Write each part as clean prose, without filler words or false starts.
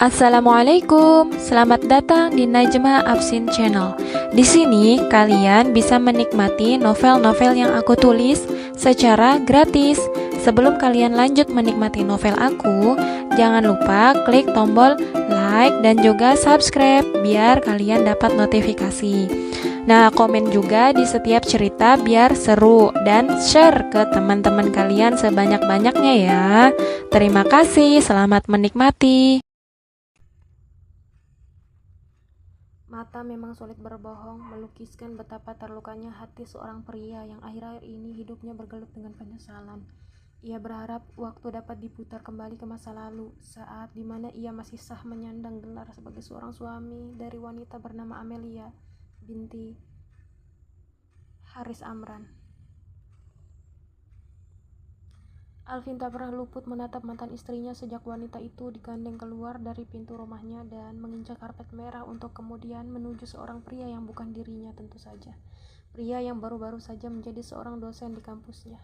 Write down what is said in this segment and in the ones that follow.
Assalamualaikum, selamat datang di Najma Absin Channel. Di sini kalian bisa menikmati novel-novel yang aku tulis secara gratis. Sebelum kalian lanjut menikmati novel aku, jangan lupa klik tombol like dan juga subscribe biar kalian dapat notifikasi. Nah, komen juga di setiap cerita biar seru dan share ke teman-teman kalian sebanyak-banyaknya ya. Terima kasih, selamat menikmati. Mata memang sulit berbohong, melukiskan betapa terlukanya hati seorang pria yang akhir-akhir ini hidupnya bergelut dengan penyesalan. Ia berharap waktu dapat diputar kembali ke masa lalu, saat dimana ia masih sah menyandang gelar sebagai seorang suami dari wanita bernama Amelia binti Haris Amran. Alvin tak pernah luput menatap mantan istrinya sejak wanita itu digandeng keluar dari pintu rumahnya dan menginjak karpet merah untuk kemudian menuju seorang pria yang bukan dirinya tentu saja. Pria yang baru-baru saja menjadi seorang dosen di kampusnya.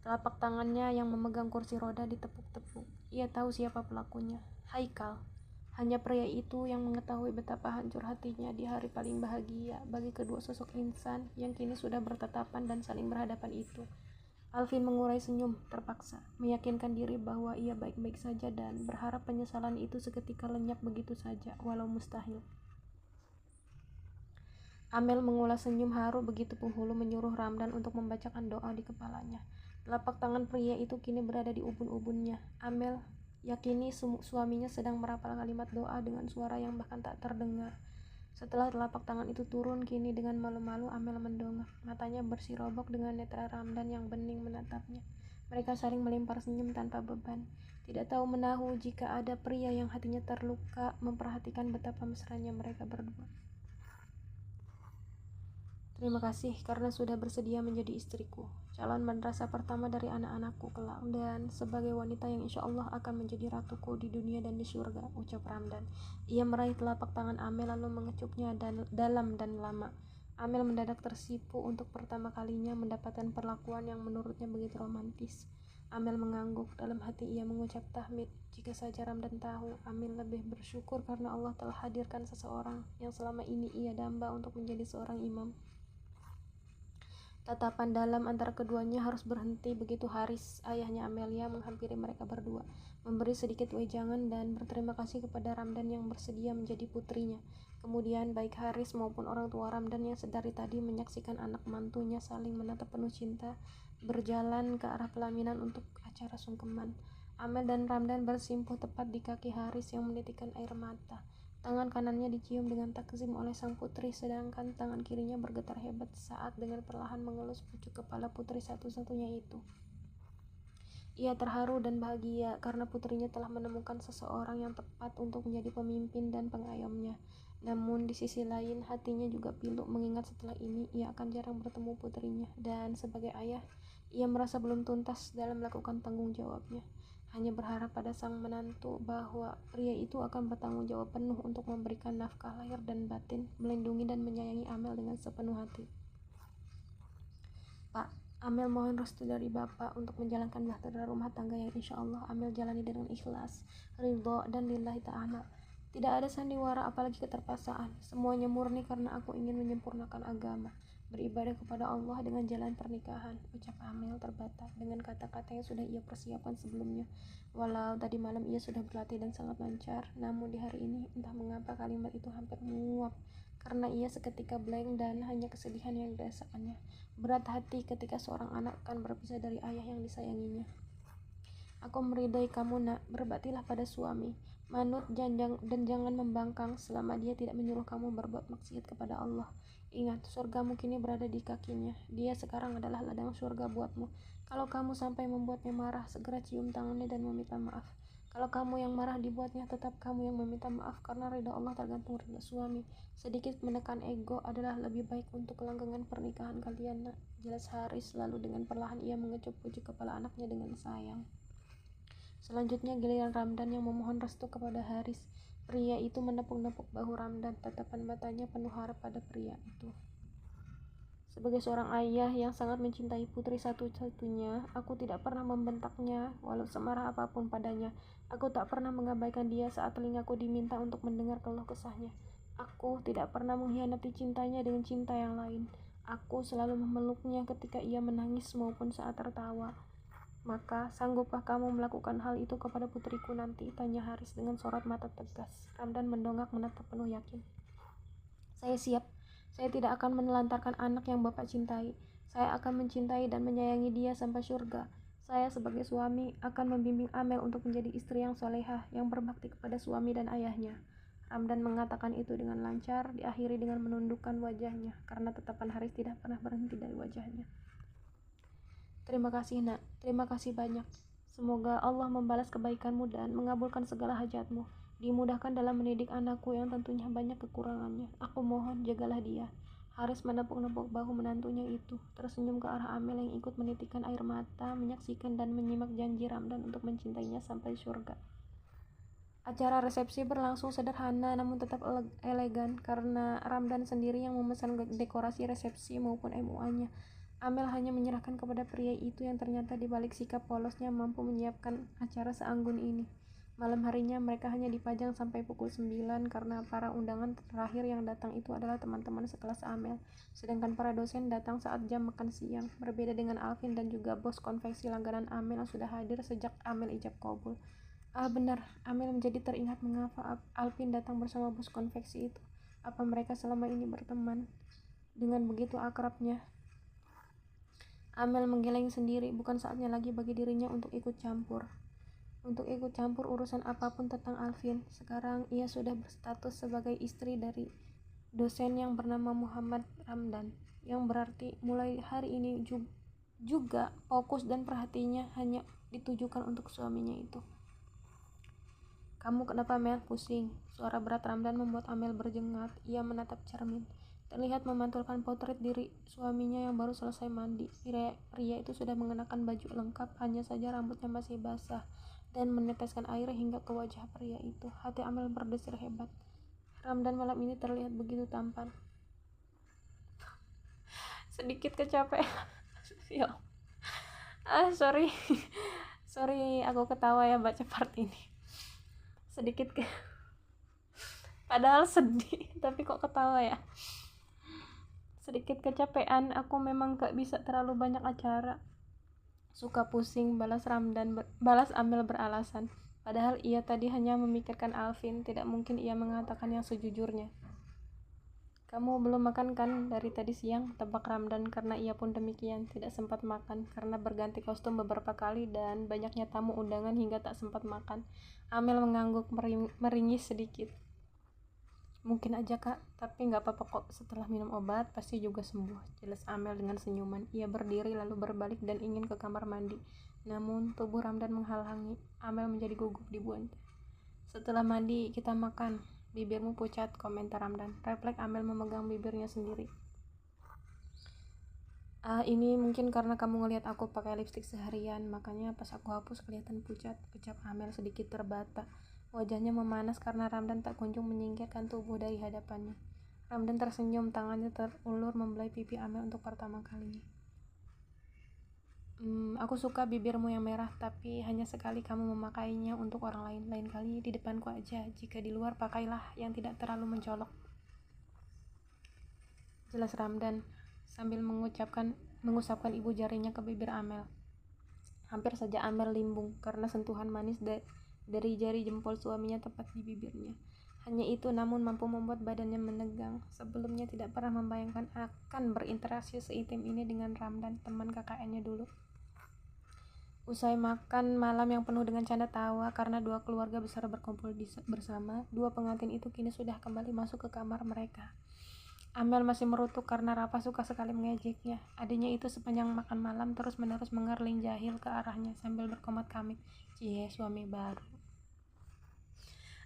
Telapak tangannya yang memegang kursi roda ditepuk-tepuk. Ia tahu siapa pelakunya. Haikal. Hanya pria itu yang mengetahui betapa hancur hatinya di hari paling bahagia bagi kedua sosok insan yang kini sudah bertatapan dan saling berhadapan itu. Alvin mengurai senyum terpaksa, meyakinkan diri bahwa ia baik-baik saja dan berharap penyesalan itu seketika lenyap begitu saja, walau mustahil. Amel mengulas senyum haru begitu penghulu menyuruh Ramdan untuk membacakan doa di kepalanya. Telapak tangan pria itu kini berada di ubun-ubunnya. Amel yakini suaminya sedang merapal kalimat doa dengan suara yang bahkan tak terdengar. Setelah telapak tangan itu turun, kini dengan malu-malu Amel mendongak. Matanya bersirobok dengan netra Ramdan yang bening menatapnya. Mereka saling melempar senyum tanpa beban. Tidak tahu menahu jika ada pria yang hatinya terluka memperhatikan betapa mesranya mereka berdua. Terima kasih karena sudah bersedia menjadi istriku, calon madrasah pertama dari anak-anakku kelak, dan sebagai wanita yang insya Allah akan menjadi ratuku di dunia dan di surga, ucap Ramdan. Ia meraih telapak tangan Amel lalu mengecupnya dalam dan lama. Amel mendadak tersipu untuk pertama kalinya mendapatkan perlakuan yang menurutnya begitu romantis. Amel mengangguk, dalam hati ia mengucap tahmid. Jika saja Ramdan tahu, Amel lebih bersyukur karena Allah telah hadirkan seseorang yang selama ini ia damba untuk menjadi seorang imam. Tatapan dalam antara keduanya harus berhenti begitu Haris, ayahnya Amelia, menghampiri mereka berdua, memberi sedikit wejangan dan berterima kasih kepada Ramdan yang bersedia menjadi putrinya. Kemudian baik Haris maupun orang tua Ramdan yang sedari tadi menyaksikan anak mantunya saling menatap penuh cinta, berjalan ke arah pelaminan untuk acara sungkeman. Amel dan Ramdan bersimpuh tepat di kaki Haris yang menitikkan air mata. Tangan kanannya dicium dengan takzim oleh sang putri, sedangkan tangan kirinya bergetar hebat saat dengan perlahan mengelus pucuk kepala putri satu-satunya itu. Ia terharu dan bahagia karena putrinya telah menemukan seseorang yang tepat untuk menjadi pemimpin dan pengayomnya. Namun di sisi lain hatinya juga pilu mengingat setelah ini ia akan jarang bertemu putrinya, dan sebagai ayah ia merasa belum tuntas dalam melakukan tanggung jawabnya. Hanya berharap pada sang menantu bahwa pria itu akan bertanggung jawab penuh untuk memberikan nafkah lahir dan batin, melindungi dan menyayangi Amel dengan sepenuh hati. Pak, Amel mohon restu dari Bapak untuk menjalankan bahtera rumah tangga yang insya Allah Amel jalani dengan ikhlas, ridho, dan lillahi ta'ala. Tidak ada sandiwara apalagi keterpaksaan. Semuanya murni karena aku ingin menyempurnakan agama, beribadah kepada Allah dengan jalan pernikahan, ucap Amel terbata dengan kata-kata yang sudah ia persiapkan sebelumnya. Walau tadi malam ia sudah berlatih dan sangat lancar, namun di hari ini entah mengapa kalimat itu hampir menguap karena ia seketika blank dan hanya kesedihan yang dirasakannya. Berat hati ketika seorang anak akan berpisah dari ayah yang disayanginya. Aku meridai kamu nak, berbaktilah pada suami, manut dan jangan membangkang selama dia tidak menyuruh kamu berbuat maksiat kepada Allah. Ingat, surgamu kini berada di kakinya. Dia sekarang adalah ladang surga buatmu. Kalau kamu sampai membuatnya marah, segera cium tangannya dan meminta maaf. Kalau kamu yang marah dibuatnya, tetap kamu yang meminta maaf karena ridha Allah tergantung ridha suami. Sedikit menekan ego adalah lebih baik untuk kelanggengan pernikahan kalian nak, jelas Haris. Lalu dengan perlahan ia mengecup pucuk kepala anaknya dengan sayang. Selanjutnya giliran Ramdan yang memohon restu kepada Haris. Pria itu menepuk-nepuk bahu Ramdan, tatapan matanya penuh harap pada pria itu. Sebagai seorang ayah yang sangat mencintai putri satu-satunya, aku tidak pernah membentaknya walau semarah apapun padanya. Aku tak pernah mengabaikan dia saat telingaku diminta untuk mendengar keluh kesahnya. Aku tidak pernah mengkhianati cintanya dengan cinta yang lain. Aku selalu memeluknya ketika ia menangis maupun saat tertawa. Maka, sanggupkah kamu melakukan hal itu kepada putriku nanti? Tanya Haris dengan sorot mata tegas. Ramdan mendongak menatap penuh yakin. Saya siap. Saya tidak akan menelantarkan anak yang Bapak cintai. Saya akan mencintai dan menyayangi dia sampai surga. Saya sebagai suami akan membimbing Amel untuk menjadi istri yang solehah, yang berbakti kepada suami dan ayahnya. Ramdan mengatakan itu dengan lancar, diakhiri dengan menundukkan wajahnya, karena tatapan Haris tidak pernah berhenti dari wajahnya. Terima kasih nak, terima kasih banyak. Semoga Allah membalas kebaikanmu dan mengabulkan segala hajatmu. Dimudahkan dalam mendidik anakku yang tentunya banyak kekurangannya. Aku mohon jagalah dia. Haris menepuk-nepuk bahu menantunya itu, tersenyum ke arah Amel yang ikut menitikkan air mata, menyaksikan dan menyimak janji Ramdan untuk mencintainya sampai surga. Acara resepsi berlangsung sederhana namun tetap elegan karena Ramdan sendiri yang memesan dekorasi resepsi maupun MUA-nya. Amel hanya menyerahkan kepada pria itu yang ternyata dibalik sikap polosnya mampu menyiapkan acara seanggun ini. Malam harinya mereka hanya dipajang sampai pukul 9 karena para undangan terakhir yang datang itu adalah teman-teman sekelas Amel. Sedangkan para dosen datang saat jam makan siang. Berbeda dengan Alvin dan juga bos konveksi langganan Amel yang sudah hadir sejak Amel ijab kabul. Benar, Amel menjadi teringat mengapa Alvin datang bersama bos konveksi itu. Apa mereka selama ini berteman? Dengan begitu akrabnya, Amel menggeleng sendiri. Bukan saatnya lagi bagi dirinya untuk ikut campur urusan apapun tentang Alvin. Sekarang ia sudah berstatus sebagai istri dari dosen yang bernama Muhammad Ramdan, yang berarti mulai hari ini juga fokus dan perhatiannya hanya ditujukan untuk suaminya itu. Kamu kenapa Mel? Pusing. Suara berat Ramdan membuat Amel berjengak. Ia menatap cermin. Terlihat memantulkan potret diri suaminya yang baru selesai mandi. Pria itu sudah mengenakan baju lengkap, hanya saja rambutnya masih basah dan meneteskan air hingga ke wajah pria itu. Hati Amel berdesir hebat. Ramdan malam ini terlihat begitu tampan. Sedikit kecapean. Ya. Sorry. Sorry, aku ketawa ya baca part ini. Sedikit padahal sedih, tapi kok ketawa ya. Sedikit kecapean, aku memang gak bisa terlalu banyak acara. Suka pusing, balas Amel beralasan. Padahal ia tadi hanya memikirkan Alvin, tidak mungkin ia mengatakan yang sejujurnya. Kamu belum makan kan dari tadi siang? Tebak Ramdan karena ia pun demikian, tidak sempat makan karena berganti kostum beberapa kali dan banyaknya tamu undangan hingga tak sempat makan. Amel mengangguk meringis sedikit. Mungkin aja kak, tapi gak apa-apa kok, setelah minum obat pasti juga sembuh, jelas Amel dengan senyuman. Ia berdiri lalu berbalik dan ingin ke kamar mandi, namun tubuh Ramdan menghalangi. Amel menjadi gugup di buantnya. Setelah mandi kita makan, bibirmu pucat, komentar Ramdan. Refleks Amel memegang bibirnya sendiri. Ini mungkin karena kamu ngelihat aku pakai lipstik seharian, makanya pas aku hapus kelihatan pucat, ucap Amel sedikit terbata. Wajahnya memanas karena Ramdan tak kunjung menyingkirkan tubuh dari hadapannya. Ramdan tersenyum, tangannya terulur membelai pipi Amel untuk pertama kalinya. Aku suka bibirmu yang merah, tapi hanya sekali kamu memakainya untuk orang lain. Lain kali di depanku aja, jika di luar pakailah yang tidak terlalu mencolok, jelas Ramdan sambil mengusapkan ibu jarinya ke bibir Amel. Hampir saja Amel limbung karena sentuhan manis dari jari jempol suaminya tepat di bibirnya. Hanya itu namun mampu membuat badannya menegang. Sebelumnya tidak pernah membayangkan akan berinteraksi seintim ini dengan Ramdan, teman KKN-nya dulu. Usai makan malam yang penuh dengan canda tawa karena dua keluarga besar berkumpul bersama, dua pengantin itu kini sudah kembali masuk ke kamar mereka. Amel masih merutuk karena Rafa suka sekali mengejeknya. Adiknya itu sepanjang makan malam terus-menerus mengerling jahil ke arahnya sambil berkomat kamik. Cie, suami baru.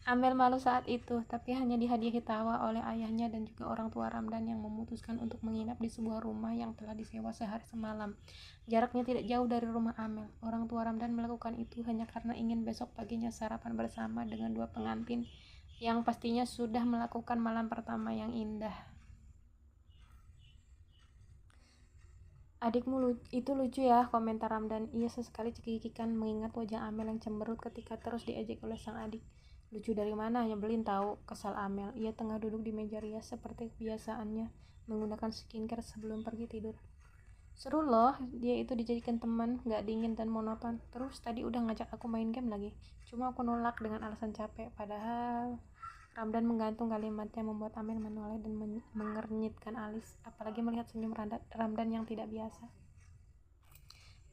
Amel malu saat itu, tapi hanya dihadiahi tawa oleh ayahnya dan juga orang tua Ramdan yang memutuskan untuk menginap di sebuah rumah yang telah disewa sehari semalam. Jaraknya tidak jauh dari rumah Amel. Orang tua Ramdan melakukan itu hanya karena ingin besok paginya sarapan bersama dengan dua pengantin yang pastinya sudah melakukan malam pertama yang indah. Adikmu itu lucu ya, komentar Ramdan. Ia sesekali cekikikan mengingat wajah Amel yang cemberut ketika terus diejek oleh sang adik. Lucu dari mana? Nyebelin tahu, kesal Amel. Ia tengah duduk di meja rias seperti kebiasaannya, menggunakan skincare sebelum pergi tidur. Seru loh, dia itu dijadikan teman, gak dingin dan monoton. Terus tadi udah ngajak aku main game lagi. Cuma aku nolak dengan alasan capek, padahal... Ramdan menggantung kalimatnya membuat Amel menoleh dan mengernyitkan alis, apalagi melihat senyum Ramdan yang tidak biasa.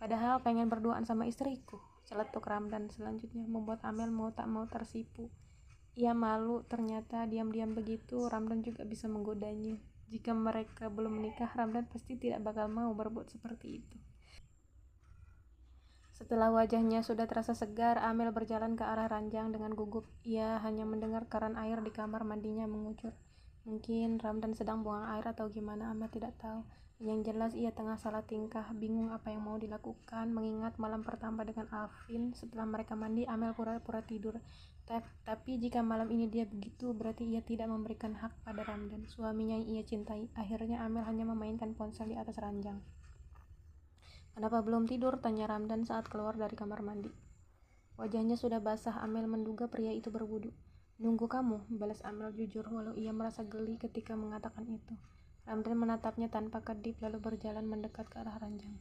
Padahal pengen berduaan sama istriku, celetuk Ramdan selanjutnya, membuat Amel mau tak mau tersipu. Ia malu, ternyata diam-diam begitu Ramdan juga bisa menggodanya. Jika mereka belum menikah, Ramdan pasti tidak bakal mau berbuat seperti itu. Setelah wajahnya sudah terasa segar, Amel berjalan ke arah ranjang dengan gugup. Ia hanya mendengar keran air di kamar mandinya mengucur. Mungkin Ramdan sedang buang air atau gimana, Amel tidak tahu. Yang jelas ia tengah salah tingkah, bingung apa yang mau dilakukan, mengingat malam pertama dengan Alvin. Setelah mereka mandi, Amel pura-pura tidur. Tapi jika malam ini dia begitu, berarti ia tidak memberikan hak pada Ramdan, suaminya yang ia cintai. Akhirnya Amel hanya memainkan ponsel di atas ranjang. Kenapa belum tidur? Tanya Ramdan saat keluar dari kamar mandi. Wajahnya sudah basah. Amel menduga pria itu berwudu. Nunggu kamu, balas Amel jujur walau ia merasa geli ketika mengatakan itu. Ramdan menatapnya tanpa kedip lalu berjalan mendekat ke arah ranjang.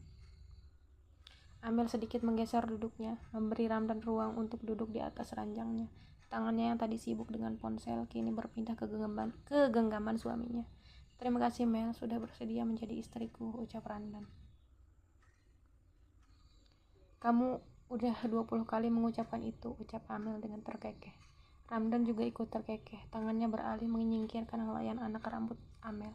Amel sedikit menggeser duduknya, memberi Ramdan ruang untuk duduk di atas ranjangnya. Tangannya yang tadi sibuk dengan ponsel kini berpindah ke genggaman suaminya. Terima kasih Mel, sudah bersedia menjadi istriku, ucap Ramdan. Kamu udah 20 kali mengucapkan itu, ucap Amel dengan terkekeh. Ramdan juga ikut terkekeh, tangannya beralih menyingkirkan helaian anak rambut Amel.